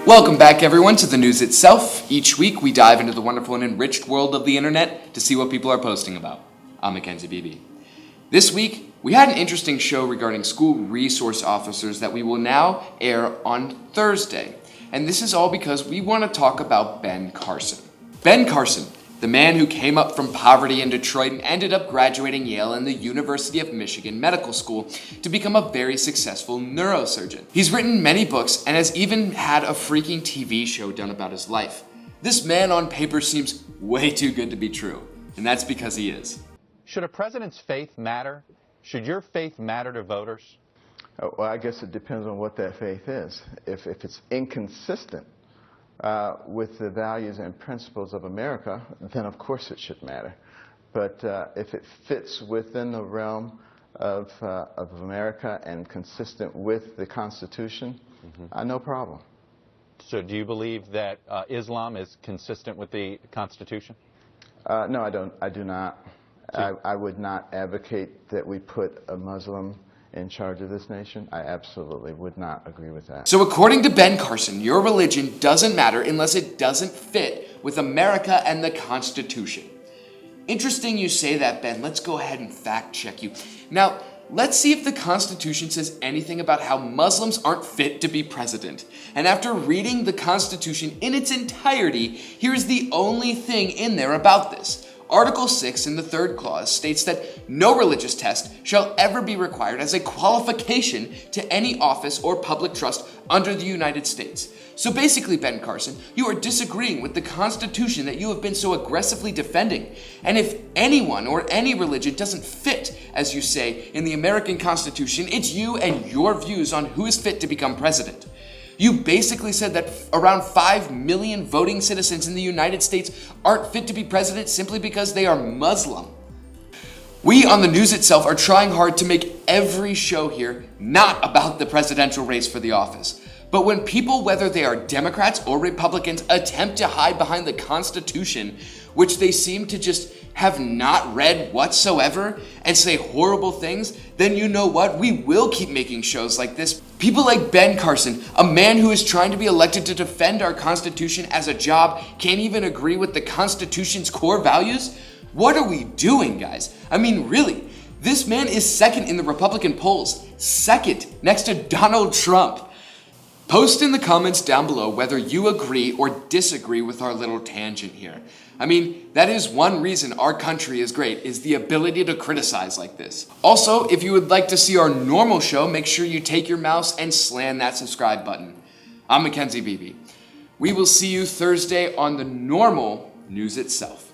Welcome back, everyone, to the news itself. Each week, we dive into the wonderful and enriched world of the internet to see what people are posting about. I'm McKenzie Beeby. This week, we had an interesting show regarding school resource officers that we will now air on Thursday. And this is all because we want to talk about Ben Carson. Ben Carson, the man who came up from poverty in Detroit and ended up graduating Yale and the University of Michigan Medical School to become a very successful neurosurgeon. He's written many books and has even had a freaking TV show done about his life. This man on paper seems way too good to be true, and that's because he is. Should a president's faith matter? Should your faith matter to voters? Well, I guess it depends on what that faith is. If it's inconsistent with the values and principles of America, then of course it should matter. But if it fits within the realm of America and consistent with the Constitution, no problem. So do you believe that Islam is consistent with the Constitution? No, I do not. I would not advocate that we put a Muslim in charge of this nation. I absolutely would not agree with that. So according to Ben Carson, your religion doesn't matter unless it doesn't fit with America and the Constitution. Interesting you say that, Ben. Let's go ahead and fact check you. Now, let's see if the Constitution says anything about how Muslims aren't fit to be president. And after reading the Constitution in its entirety, here's the only thing in there about this. Article 6 in the third clause states that no religious test shall ever be required as a qualification to any office or public trust under the United States. So basically, Ben Carson, you are disagreeing with the Constitution that you have been so aggressively defending. And if anyone or any religion doesn't fit, as you say, in the American Constitution, it's you and your views on who is fit to become president. You basically said that around 5 million voting citizens in the United States aren't fit to be president simply because they are Muslim. We on the news itself are trying hard to make every show here not about the presidential race for the office. But when people, whether they are Democrats or Republicans, attempt to hide behind the Constitution, which they seem to just have not read whatsoever, and say horrible things, then you know what? We will keep making shows like this. People like Ben Carson, a man who is trying to be elected to defend our Constitution as a job, can't even agree with the Constitution's core values? What are we doing, guys? I mean, really, this man is second in the Republican polls, second next to Donald Trump. Post in the comments down below whether you agree or disagree with our little tangent here. I mean, that is one reason our country is great, is the ability to criticize like this. Also, if you would like to see our normal show, make sure you take your mouse and slam that subscribe button. I'm McKenzie Beeby. We will see you Thursday on the normal news itself.